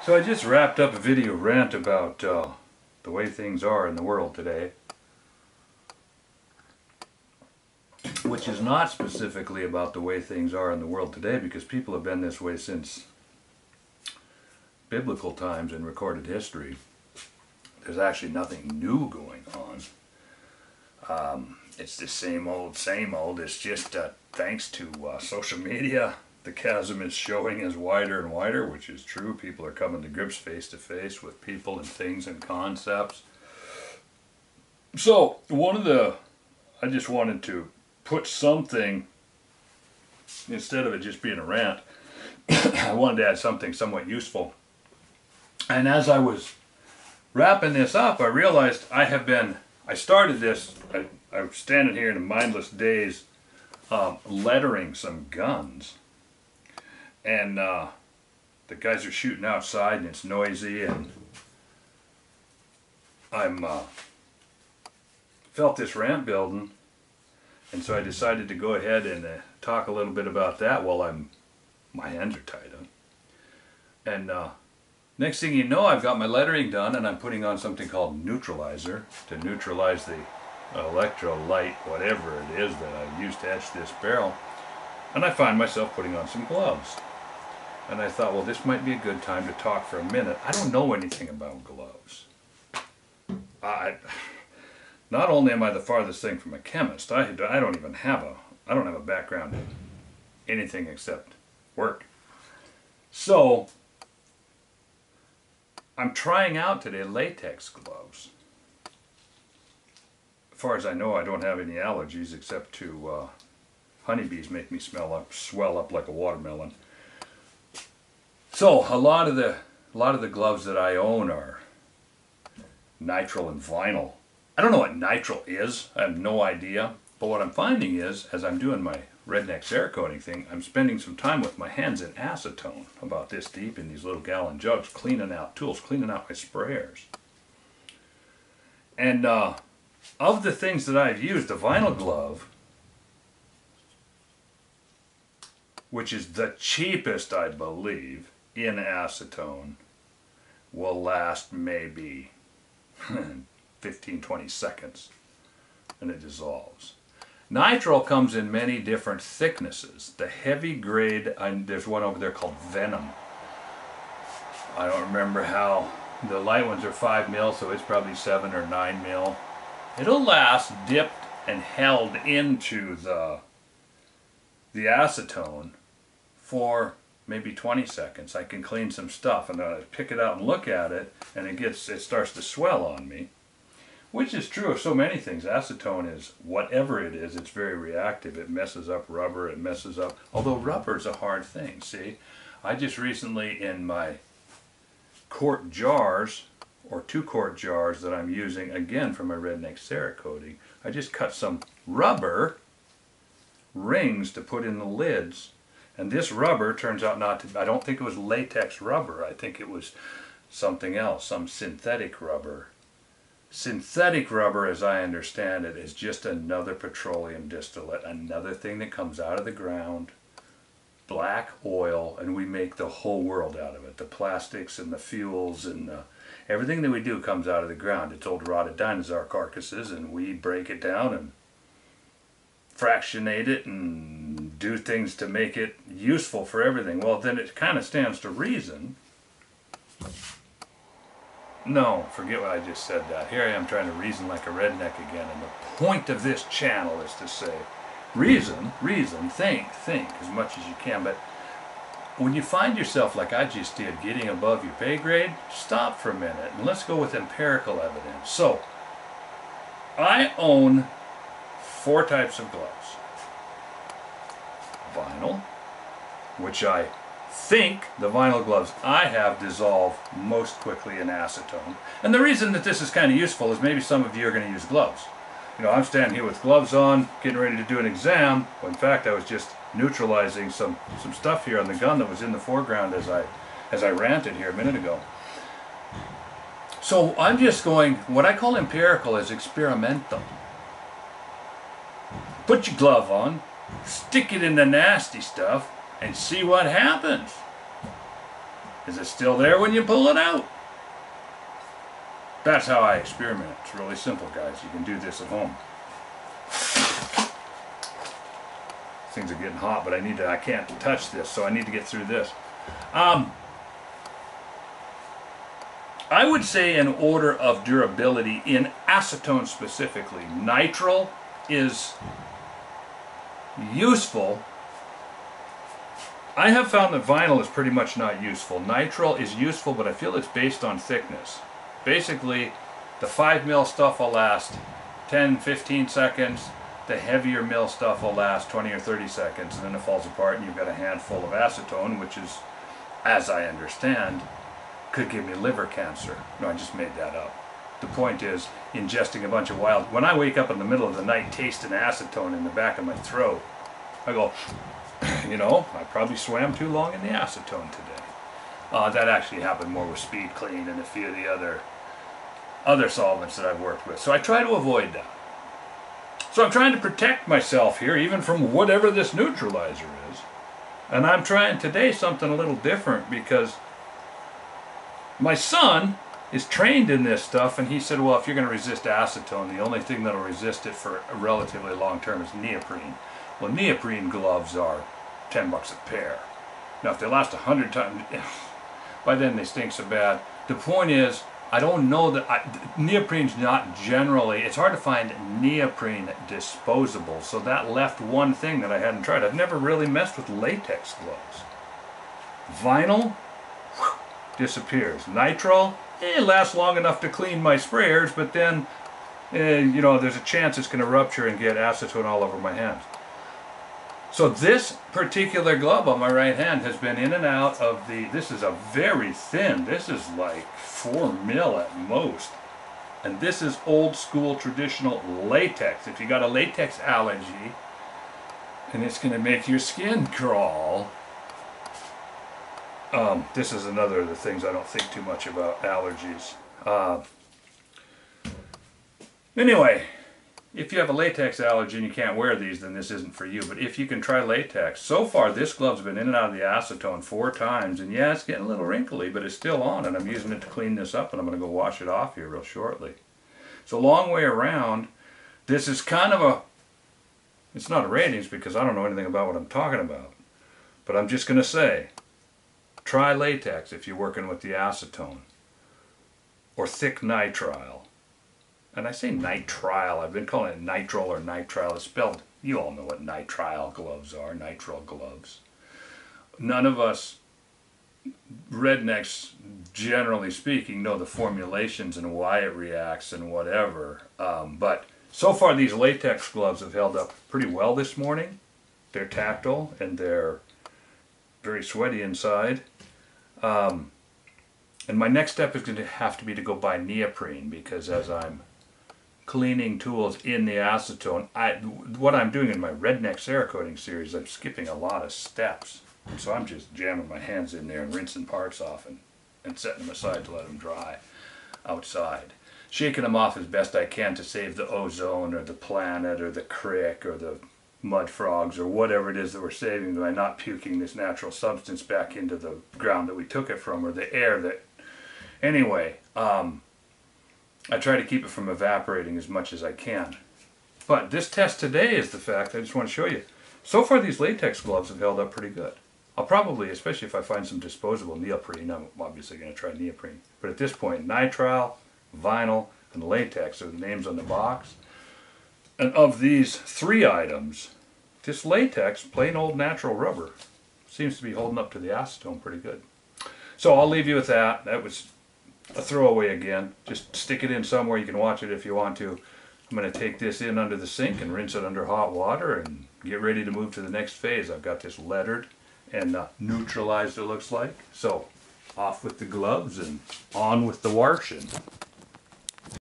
So I just wrapped up a video rant about the way things are in the world today, which is not specifically about the way things are in the world today, because people have been this way since biblical times in recorded history. There's actually nothing new going on. It's the same old, same old. It's just thanks to social media, the chasm is showing as wider and wider, which is true. People are coming to grips face to face with people and things and concepts. So I just wanted to put something, instead of it just being a rant, I wanted to add something somewhat useful. And as I was wrapping this up, I realized I started this, I was standing here in a mindless daze lettering some guns. And the guys are shooting outside and it's noisy, and I'm felt this rant building, and so I decided to go ahead and talk a little bit about that while my hands are tied up. And next thing you know, I've got my lettering done, and I'm putting on something called neutralizer to neutralize the electrolyte, whatever it is that I used to etch this barrel. And I find myself putting on some gloves. And I thought, well, this might be a good time to talk for a minute. I don't know anything about gloves. Not only am I the farthest thing from a chemist, I don't have a background in anything except work. So I'm trying out today latex gloves. As far as I know, I don't have any allergies except to honeybees make me swell up like a watermelon. So a lot of the gloves that I own are nitrile and vinyl. I don't know what nitrile is. I have no idea. But what I'm finding is, as I'm doing my redneck Cerakoting thing, I'm spending some time with my hands in acetone, about this deep in these little gallon jugs, cleaning out tools, cleaning out my sprayers. And of the things that I've used, the vinyl glove, which is the cheapest, I believe, in acetone, will last maybe 15-20 seconds, and it dissolves. Nitrile comes in many different thicknesses. The heavy grade, there's one over there called Venom. I don't remember how. The light ones are 5 mil, so it's probably 7 or 9 mil. It'll last dipped and held into the acetone for maybe 20 seconds. I can clean some stuff, and then I pick it out and look at it, and it starts to swell on me, which is true of so many things. Acetone is, whatever it is, it's very reactive. It messes up rubber, it messes up, although rubber is a hard thing. See, I just recently, in my quart jars, or 2-quart jars that I'm using again for my redneck Cerakoting, I just cut some rubber rings to put in the lids. And this rubber turns out I don't think it was latex rubber. I think it was something else, some synthetic rubber. Synthetic rubber, as I understand it, is just another petroleum distillate, another thing that comes out of the ground, black oil, and we make the whole world out of it. The plastics and the fuels and everything that we do comes out of the ground. It's old rotted dinosaur carcasses, and we break it down and fractionate it and do things to make it useful for everything. Well, then it kind of stands to reason. No, forget what I just said that. Here I am trying to reason like a redneck again, and the point of this channel is to say, reason, think as much as you can, but when you find yourself like I just did, getting above your pay grade, stop for a minute and let's go with empirical evidence. So, I own 4 types of gloves. Vinyl, which I think the vinyl gloves I have dissolve most quickly in acetone. And the reason that this is kind of useful is maybe some of you are going to use gloves. You know, I'm standing here with gloves on, getting ready to do an exam. Well, in fact, I was just neutralizing some stuff here on the gun that was in the foreground as I ranted here a minute ago. So I'm just going, what I call empirical is experimental. Put your glove on, stick it in the nasty stuff, and see what happens. Is it still there when you pull it out? That's how I experiment. It's really simple, guys. You can do this at home. Things are getting hot, but I can't touch this, so I need to get through this. I would say in order of durability, in acetone specifically, nitrile is useful. I have found that vinyl is pretty much not useful. Nitrile is useful, but I feel it's based on thickness. Basically, the 5 mil stuff will last 10-15 seconds. The heavier mil stuff will last 20 or 30 seconds, and then it falls apart and you've got a handful of acetone, which is, as I understand, could give me liver cancer. No, I just made that up. The point is, ingesting a bunch of wild... When I wake up in the middle of the night tasting acetone in the back of my throat, I go, you know, I probably swam too long in the acetone today. That actually happened more with Speed Clean and a few of the other solvents that I've worked with. So I try to avoid that. So I'm trying to protect myself here, even from whatever this neutralizer is. And I'm trying today something a little different because my son is trained in this stuff, and he said, well, if you're going to resist acetone, the only thing that'll resist it for a relatively long term is neoprene. Well, neoprene gloves are $10 a pair. Now, if they last 100 times, by then they stink so bad. The point is, I don't know that neoprene's not generally, it's hard to find neoprene disposable, so that left one thing that I hadn't tried. I've never really messed with latex gloves. Vinyl, disappears. Nitrile, lasts long enough to clean my sprayers, but then, you know, there's a chance it's going to rupture and get acetone all over my hands. So this particular glove on my right hand has been in and out of the, this is a very thin, this is like 4 mil at most. And this is old school traditional latex. If you got a latex allergy, and it's going to make your skin crawl. This is another of the things I don't think too much about, allergies. Anyway, if you have a latex allergy and you can't wear these, then this isn't for you. But if you can try latex, so far this glove's been in and out of the acetone 4 times, and yeah, it's getting a little wrinkly, but it's still on, and I'm using it to clean this up, and I'm going to go wash it off here real shortly. So long way around, this is kind of a, it's not a ratings because I don't know anything about what I'm talking about, but I'm just going to say, try latex if you're working with the acetone, or thick nitrile. And I say nitrile, I've been calling it nitrile or nitrile. It's spelled, you all know what nitrile gloves are, nitrile gloves. None of us rednecks, generally speaking, know the formulations and why it reacts and whatever. But so far these latex gloves have held up pretty well this morning. They're tactile and they're very sweaty inside. And my next step is going to have to be to go buy neoprene, because as I'm cleaning tools in the acetone, what I'm doing in my redneck Cerakoting series, I'm skipping a lot of steps. And so I'm just jamming my hands in there and rinsing parts off and setting them aside to let them dry outside. Shaking them off as best I can to save the ozone or the planet or the crick or the mud frogs or whatever it is that we're saving by not puking this natural substance back into the ground that we took it from, or the air that... Anyway, I try to keep it from evaporating as much as I can. But this test today is the fact, I just want to show you. So far these latex gloves have held up pretty good. I'll probably, especially if I find some disposable neoprene, I'm obviously going to try neoprene. But at this point, nitrile, vinyl, and latex are the names on the box. And of these 3 items, this latex, plain old natural rubber, seems to be holding up to the acetone pretty good. So I'll leave you with that. That was a throwaway again. Just stick it in somewhere. You can watch it if you want to. I'm going to take this in under the sink and rinse it under hot water and get ready to move to the next phase. I've got this lettered and neutralized, it looks like. So off with the gloves and on with the washing.